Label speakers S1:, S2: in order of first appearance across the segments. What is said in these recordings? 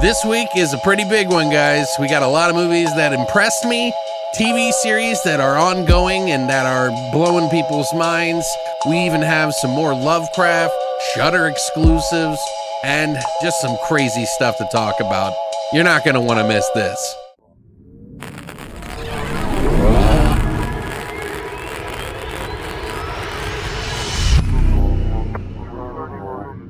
S1: This week is a pretty big one, guys. We got a lot of movies that impressed me, TV series that are ongoing and that are blowing people's minds. We even have some more Lovecraft, Shudder exclusives, and just some crazy stuff to talk about. You're not going to want to miss this.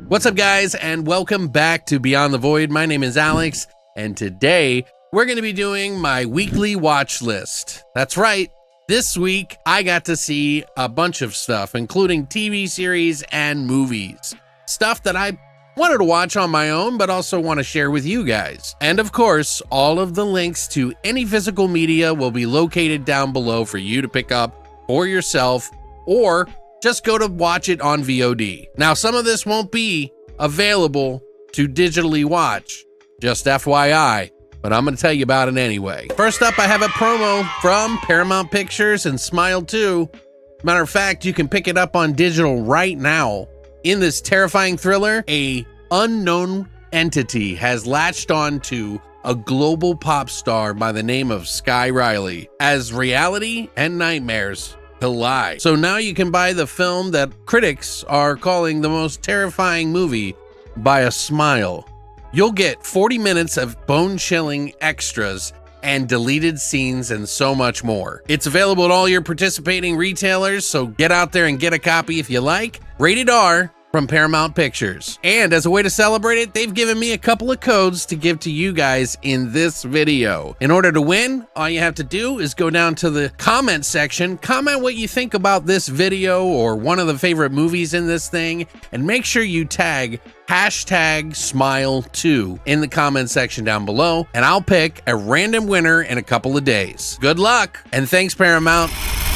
S1: What's up, guys, and welcome back to Beyond the Void. My name is Alex, and today we're going to be doing my weekly watch list. That's right. This week, I got to see a bunch of stuff, including TV series and movies. Stuff that I wanted to watch on my own, but also want to share with you guys. And of course, all of the links to any physical media will be located down below for you to pick up for yourself, or just go to watch it on VOD. Now, some of this won't be available to digitally watch, just FYI, but I'm gonna tell you about it anyway. First up, I have a promo from Paramount Pictures and Smile 2. Matter of fact, you can pick it up on digital right now. In this terrifying thriller, a unknown entity has latched on to a global pop star by the name of Sky Riley, as reality and nightmares collide. So now you can buy the film that critics are calling the most terrifying movie by a smile. You'll get 40 minutes of bone-chilling extras and deleted scenes and so much more. It's available at all your participating retailers, so get out there and get a copy if you like. Rated R from Paramount Pictures. And as a way to celebrate it, they've given me a couple of codes to give to you guys in this video. In order to win, all you have to do is go down to the comment section, comment what you think about this video or one of the favorite movies in this thing, and make sure you tag #Smile2 in the comment section down below, and I'll pick a random winner in a couple of days. Good luck, and thanks, Paramount.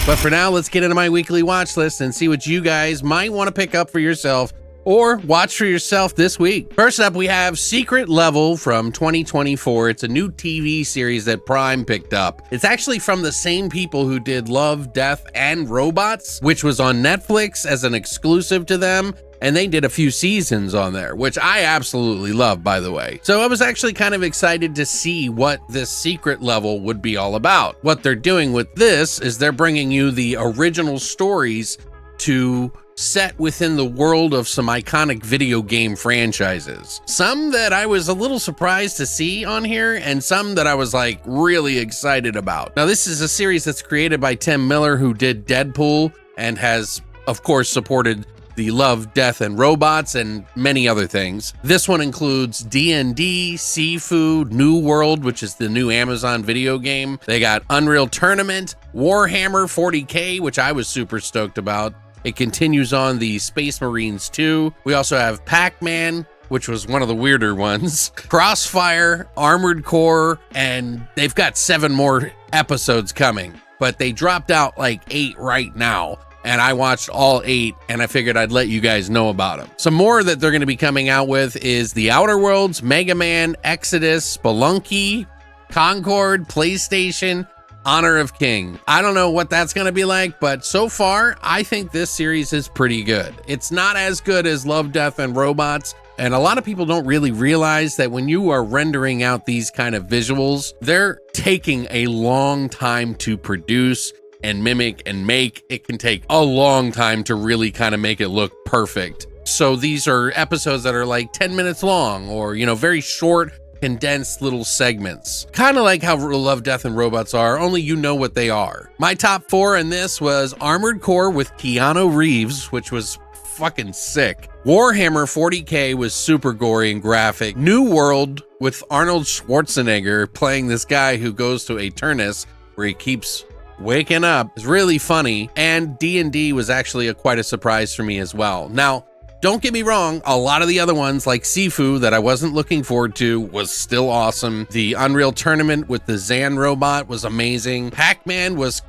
S1: But for now, let's get into my weekly watch list and see what you guys might want to pick up for yourself or watch for yourself this week. First up, we have Secret Level from 2024. It's a new TV series that Prime picked up. It's actually from the same people who did Love, Death, and Robots, which was on Netflix as an exclusive to them. And they did a few seasons on there, which I absolutely love, by the way. So I was actually kind of excited to see what this Secret Level would be all about. What they're doing with this is they're bringing you the original stories to set within the world of some iconic video game franchises. Some that I was a little surprised to see on here, and some that I was like really excited about. Now, this is a series that's created by Tim Miller, who did Deadpool and has, of course, supported the Love, Death, and Robots, and many other things. This one includes D&D, Sifu, New World, which is the new Amazon video game. They got Unreal Tournament, Warhammer 40K, which I was super stoked about. It continues on the Space Marines 2. We also have Pac-Man, which was one of the weirder ones, Crossfire, Armored Core, and they've got 7 more episodes coming, but they dropped out like 8 right now. And I watched all 8, and I figured I'd let you guys know about them. Some more that they're going to be coming out with is The Outer Worlds, Mega Man, Exodus, Spelunky, Concord, PlayStation, Honor of King. I don't know what that's going to be like, but so far, I think this series is pretty good. It's not as good as Love, Death, and Robots, and a lot of people don't really realize that when you are rendering out these kind of visuals, they're taking a long time to produce and mimic and make. It can take a long time to really kind of make it look perfect. So these are episodes that are like 10 minutes long, or, you know, very short, condensed little segments. Kind of like how Love, Death, and Robots are, only you know what they are. My top 4 in this was Armored Core with Keanu Reeves, which was fucking sick. Warhammer 40K was super gory and graphic. New World with Arnold Schwarzenegger playing this guy who goes to a turnus where he keeps waking up. Is really funny, and D&D was actually quite a surprise for me as well. Now, don't get me wrong, a lot of the other ones like Sifu that I wasn't looking forward to was still awesome. The Unreal Tournament with the Zan robot was amazing. Pac-Man was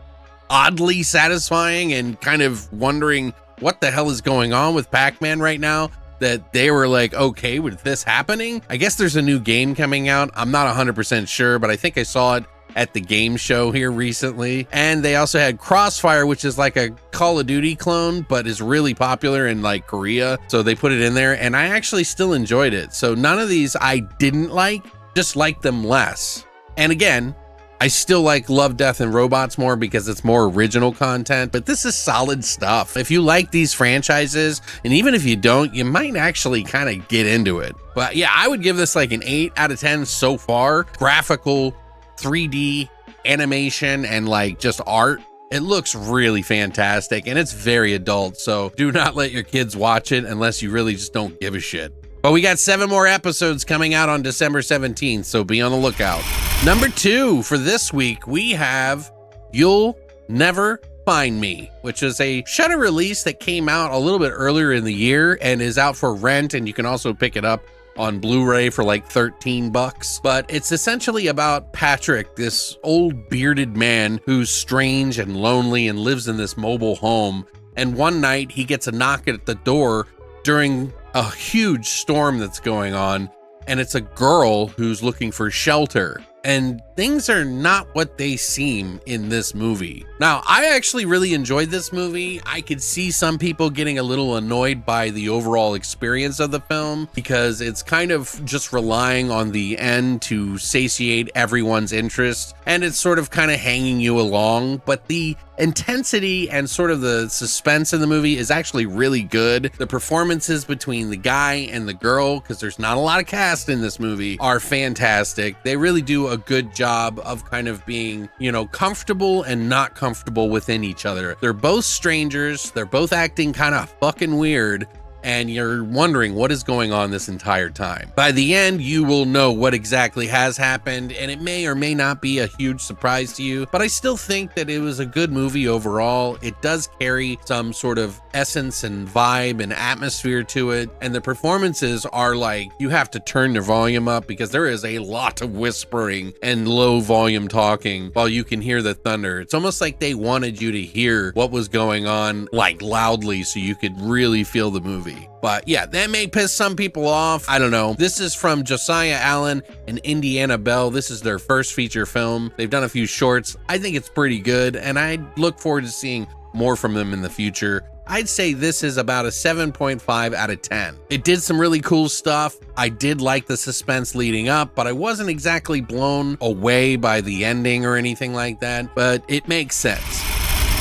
S1: oddly satisfying, and kind of wondering what the hell is going on with Pac-Man right now, that they were like okay with this happening. I guess there's a new game coming out. I'm not 100% sure, but I think I saw it at the game show here recently. And they also had Crossfire, which is like a Call of Duty clone, but is really popular in like Korea. So they put it in there, and I actually still enjoyed it. So none of these I didn't like. just like them less. And again, I still like Love, Death, and Robots more because it's more original content, but this is solid stuff. If you like these franchises, and even if you don't, you might actually kind of get into it. But yeah, I would give this like an 8 out of 10 so far. Graphical, 3D, animation, and like just art. It looks really fantastic, and it's very adult, so do not let your kids watch it unless you really just don't give a shit. But we got 7 more episodes coming out on December 17th, so be on the lookout. Number 2 for this week, we have You'll Never Find Me, which is a Shudder release that came out a little bit earlier in the year and is out for rent, and you can also pick it up on Blu-ray for like 13 bucks. But it's essentially about Patrick, this old bearded man who's strange and lonely and lives in this mobile home. And one night he gets a knock at the door during a huge storm that's going on, and it's a girl who's looking for shelter. And things are not what they seem in this movie. Now, I actually really enjoyed this movie. I could see some people getting a little annoyed by the overall experience of the film because it's kind of just relying on the end to satiate everyone's interest, and it's sort of kind of hanging you along. But the intensity and sort of the suspense in the movie is actually really good. The performances between the guy and the girl, because there's not a lot of cast in this movie, are fantastic. They really do a good job of kind of being, you know, comfortable and not comfortable within each other. They're both strangers. They're both acting kind of fucking weird, and you're wondering what is going on this entire time. By the end, you will know what exactly has happened, and it may or may not be a huge surprise to you, but I still think that it was a good movie overall. It does carry some sort of essence and vibe and atmosphere to it, and the performances are like, you have to turn the volume up because there is a lot of whispering and low volume talking while you can hear the thunder. It's almost like they wanted you to hear what was going on like loudly so you could really feel the movie. But yeah, that may piss some people off. I don't know. This is from Josiah Allen and Indiana Bell. This is their first feature film. They've done a few shorts. I think it's pretty good, and I look forward to seeing more from them in the future. I'd say this is about a 7.5 out of 10. It did some really cool stuff. I did like the suspense leading up, but I wasn't exactly blown away by the ending or anything like that, but it makes sense.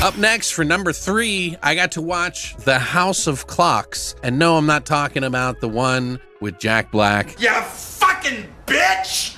S1: Up next for number 3, I got to watch The House of Clocks. And no, I'm not talking about the one with Jack Black.
S2: You fucking bitch!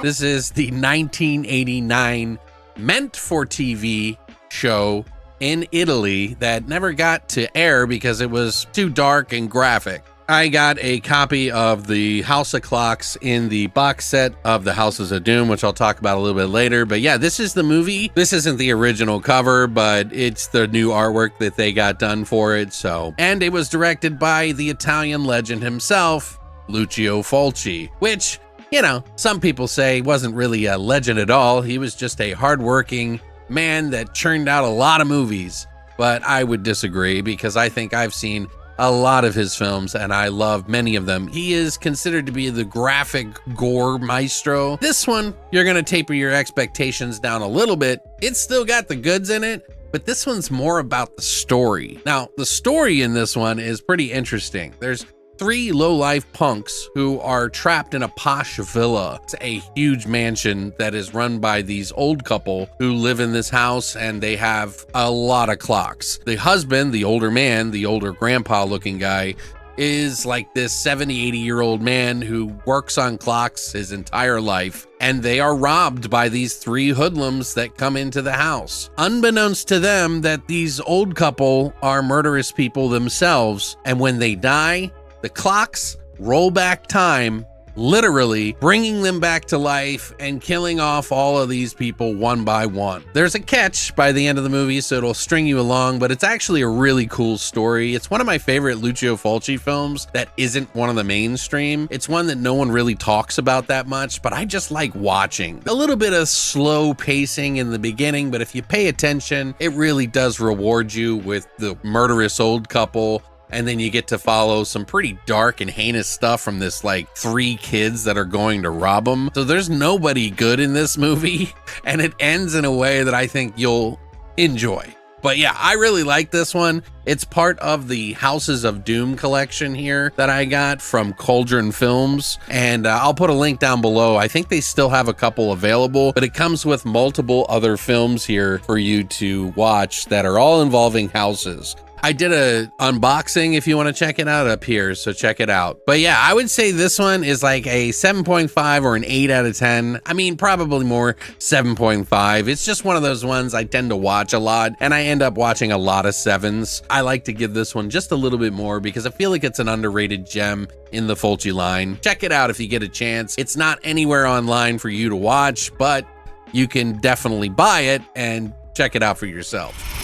S1: This is the 1989 meant for TV show in Italy that never got to air because it was too dark and graphic. I got a copy of The House of Clocks in the box set of The Houses of Doom, which I'll talk about a little bit later. But yeah, this is the movie. This isn't the original cover, but it's the new artwork that they got done for it. So, and it was directed by the Italian legend himself, Lucio Fulci, which, you know, some people say wasn't really a legend at all. He was just a hardworking man that churned out a lot of movies. But I would disagree because I think I've seen a lot of his films, and I love many of them. He is considered to be the graphic gore maestro. This one, you're gonna taper your expectations down a little bit. It's still got the goods in it, but this one's more about the story. Now, the story in this one is pretty interesting. There's 3 low-life punks who are trapped in a posh villa. It's a huge mansion that is run by these old couple who live in this house, and they have a lot of clocks. The husband, the older man, the older grandpa looking guy, is like this 70, 80-year-old man who works on clocks his entire life, and they are robbed by these 3 hoodlums that come into the house. Unbeknownst to them that these old couple are murderous people themselves, and when they die, the clocks roll back time, literally bringing them back to life and killing off all of these people one by one. There's a catch by the end of the movie, so it'll string you along, but it's actually a really cool story. It's one of my favorite Lucio Fulci films that isn't one of the mainstream. It's one that no one really talks about that much, but I just like watching. A little bit of slow pacing in the beginning, but if you pay attention, it really does reward you with the murderous old couple. And then you get to follow some pretty dark and heinous stuff from this like 3 kids that are going to rob them. So there's nobody good in this movie, and it ends in a way that I think you'll enjoy. But yeah, I really like this one. It's part of the Houses of Doom collection here that I got from Cauldron Films, and I'll put a link down below. I think they still have a couple available, but it comes with multiple other films here for you to watch that are all involving houses. I did a unboxing if you want to check it out up here, so check it out. But yeah, I would say this one is like a 7.5 or an 8 out of 10. I mean, probably more 7.5. It's just one of those ones I tend to watch a lot, and I end up watching a lot of 7s. I like to give this one just a little bit more because I feel like it's an underrated gem in the Fulci line. Check it out if you get a chance. It's not anywhere online for you to watch, but you can definitely buy it and check it out for yourself.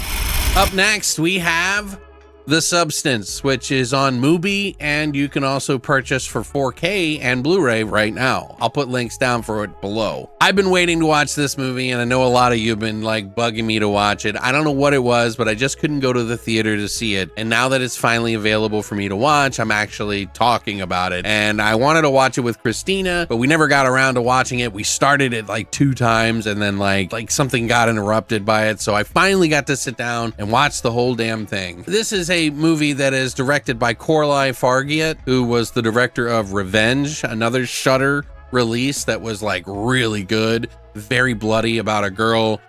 S1: Up next, we have The Substance, which is on Mubi, and you can also purchase for 4K and Blu-ray right now. I'll put links down for it below. I've been waiting to watch this movie, and I know a lot of you have been like bugging me to watch it. I don't know what it was, but I just couldn't go to the theater to see it. And now that it's finally available for me to watch, I'm actually talking about it. And I wanted to watch it with Christina, but we never got around to watching it. We started it like 2 times, and then like something got interrupted by it. So I finally got to sit down and watch the whole damn thing. This is a movie that is directed by Corley Fargiat, who was the director of Revenge, another Shudder release that was like really good, very bloody, about a girl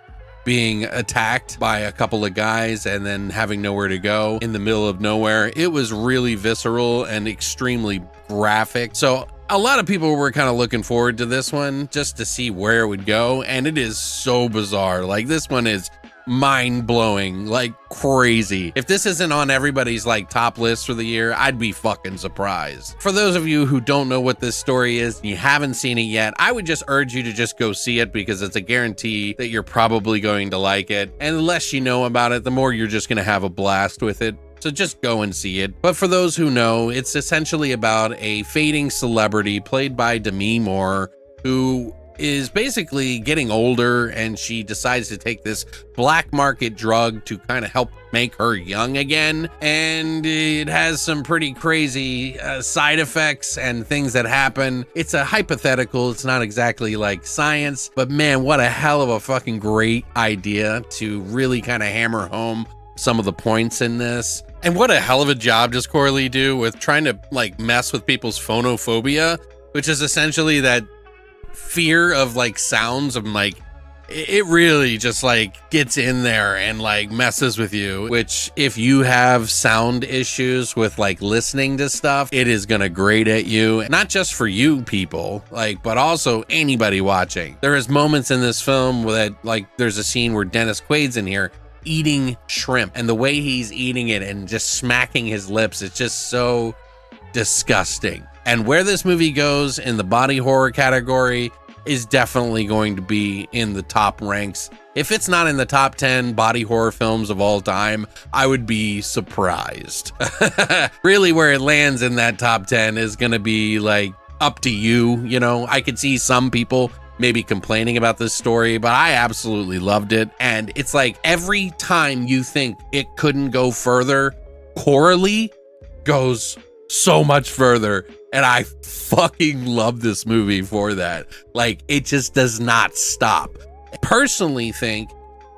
S1: being attacked by a couple of guys and then having nowhere to go in the middle of nowhere. It was really visceral and extremely graphic. So a lot of people were kind of looking forward to this one just to see where it would go, and it is so bizarre. Like, this one is mind-blowing, like crazy. If this isn't on everybody's like top list for the year, I'd be fucking surprised. For those of you who don't know what this story is and you haven't seen it yet, I would just urge you to just go see it because it's a guarantee that you're probably going to like it. And the less you know about it, the more you're just gonna have a blast with it. So just go and see it. But for those who know, it's essentially about a fading celebrity played by Demi Moore, who is basically getting older, and she decides to take this black market drug to kind of help make her young again. And it has some pretty crazy side effects and things that happen. It's a hypothetical. It's not exactly like science, but man, what a hell of a fucking great idea to really kind of hammer home some of the points in this. And what a hell of a job does Corley do with trying to like mess with people's phonophobia, which is essentially that fear of like sounds. Of like, it really just like gets in there and like messes with you, which if you have sound issues with like listening to stuff, it is gonna grate at you. Not just for you people, like, but also anybody watching. There is moments in this film that like there's a scene where Dennis Quaid's in here eating shrimp, and the way he's eating it and just smacking his lips, it's just so disgusting. And where this movie goes in the body horror category is definitely going to be in the top ranks. If it's not in the top 10 body horror films of all time, I would be surprised. Really, where it lands in that top 10 is going to be like up to you. You know, I could see some people maybe complaining about this story, but I absolutely loved it. And it's like every time you think it couldn't go further, Corley goes so much further. And I fucking love this movie for that. Like, it just does not stop. I personally think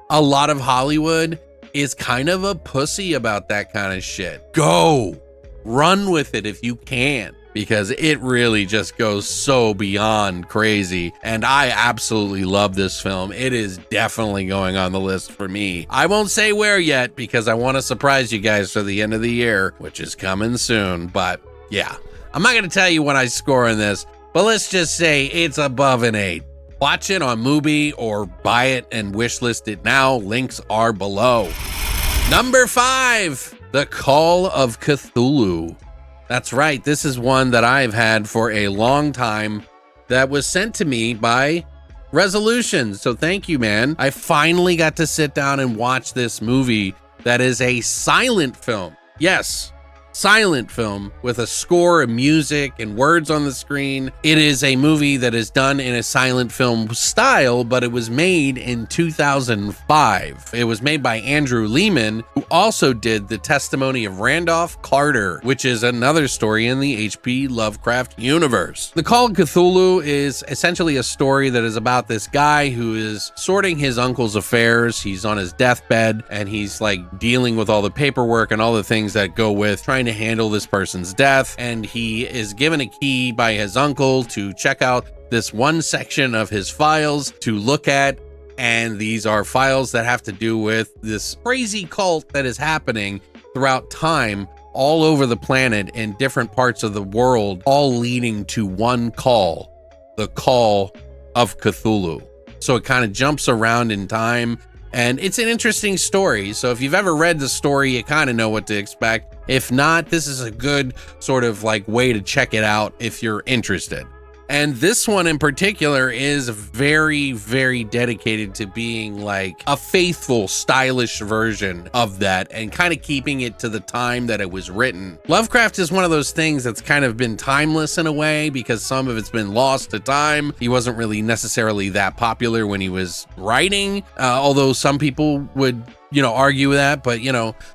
S1: a lot of Hollywood is kind of a pussy about that kind of shit. Go, run with it if you can, because it really just goes so beyond crazy. And I absolutely love this film. It is definitely going on the list for me. I won't say where yet because I want to surprise you guys for the end of the year, which is coming soon. But yeah, I'm not going to tell you what I score in this, but let's just say it's above an 8. Watch it on Mubi or buy it and wishlist it now. Links are below. Number 5, The Call of Cthulhu. That's right. This is one that I've had for a long time that was sent to me by Resolution. So thank you, man. I finally got to sit down and watch this movie that is a silent film. Yes, silent film with a score of music and words on the screen. It is a movie that is done in a silent film style, but it was made in 2005. It was made by Andrew Lehman, who also did The Testimony of Randolph Carter, which is another story in the H.P. Lovecraft universe. The Call of Cthulhu is essentially a story that is about this guy who is sorting his uncle's affairs. He's on his deathbed and he's like dealing with all the paperwork and all the things that go with trying to handle this person's death. And he is given a key by his uncle to check out this one section of his files to look at. And these are files that have to do with this crazy cult that is happening throughout time all over the planet in different parts of the world, all leading to one call, the Call of Cthulhu. So it kind of jumps around in time, and it's an interesting story. So if you've ever read the story, you kind of know what to expect. If not, this is a good sort of like way to check it out if you're interested. And this one in particular is very, very dedicated to being like a faithful, stylish version of that and kind of keeping it to the time that it was written. Lovecraft is one of those things that's kind of been timeless in a way because some of it's been lost to time. He wasn't really necessarily that popular when he was writing, although some people would argue that, but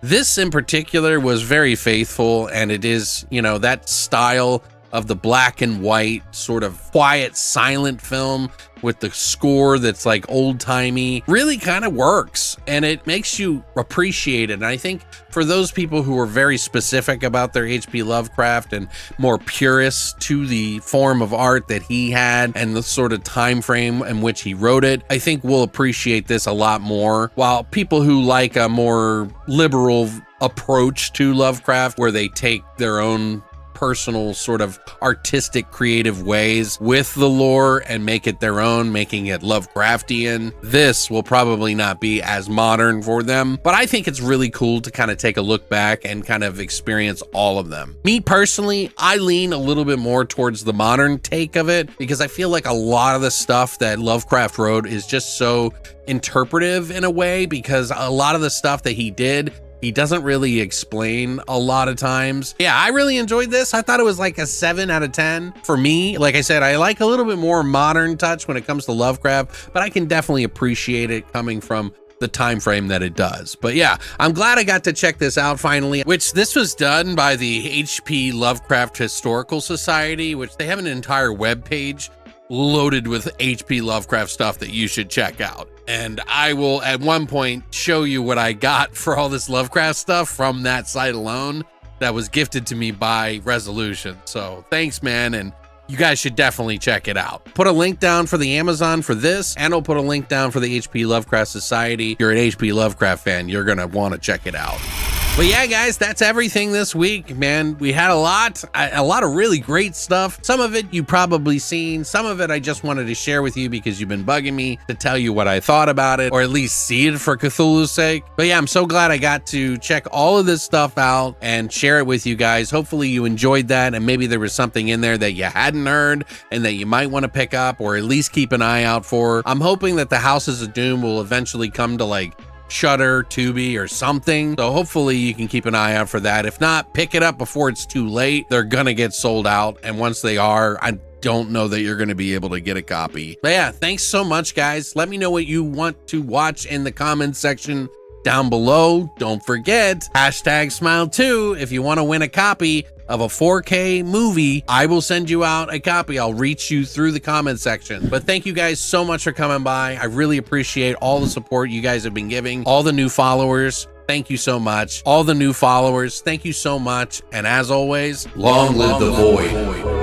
S1: this in particular was very faithful, and it is, that style of the black and white sort of quiet, silent film with the score that's like old-timey really kind of works, and it makes you appreciate it. And I think for those people who are very specific about their H.P. Lovecraft and more purists to the form of art that he had and the sort of time frame in which he wrote it, I think we'll appreciate this a lot more. While people who like a more liberal approach to Lovecraft, where they take their own personal sort of artistic creative ways with the lore and make it their own, making it Lovecraftian, this will probably not be as modern for them. But I think it's really cool to kind of take a look back and kind of experience all of them. Me personally, I lean a little bit more towards the modern take of it because I feel like a lot of the stuff that Lovecraft wrote is just so interpretive in a way, because a lot of the stuff that he did, he doesn't really explain a lot of times. Yeah, I really enjoyed this. I thought it was like a 7 out of 10 for me. Like I said, I like a little bit more modern touch when it comes to Lovecraft, but I can definitely appreciate it coming from the time frame that it does. But yeah, I'm glad I got to check this out finally, which this was done by the H.P. Lovecraft Historical Society, which they have an entire web page loaded with H.P. Lovecraft stuff that you should check out. And I will at one point show you what I got for all this Lovecraft stuff from that site alone that was gifted to me by Resolution. So thanks, man. And you guys should definitely check it out. Put a link down for the Amazon for this, and I'll put a link down for the H.P. Lovecraft Society. If you're an H.P. Lovecraft fan, you're going to want to check it out. But yeah, guys, that's everything this week, man. We had a lot of really great stuff. Some of it you've probably seen. Some of it I just wanted to share with you because you've been bugging me to tell you what I thought about it, or at least see it for Cthulhu's sake. But yeah, I'm so glad I got to check all of this stuff out and share it with you guys. Hopefully you enjoyed that, and maybe there was something in there that you hadn't heard and that you might want to pick up or at least keep an eye out for. I'm hoping that the Houses of Doom will eventually come to like Shudder, Tubi, or something. So hopefully you can keep an eye out for that. If not, pick it up before it's too late. They're gonna get sold out, and once they are, I don't know that you're gonna be able to get a copy. But yeah, thanks so much, guys. Let me know what you want to watch in the comments section down below. Don't forget, #smile2 if you want to win a copy of a 4K movie. I will send you out a copy. I'll reach you through the comment section. But thank you guys so much for coming by. I really appreciate all the support you guys have been giving. All the new followers, thank you so much. All the new followers, thank you so much. And as always, long live the void.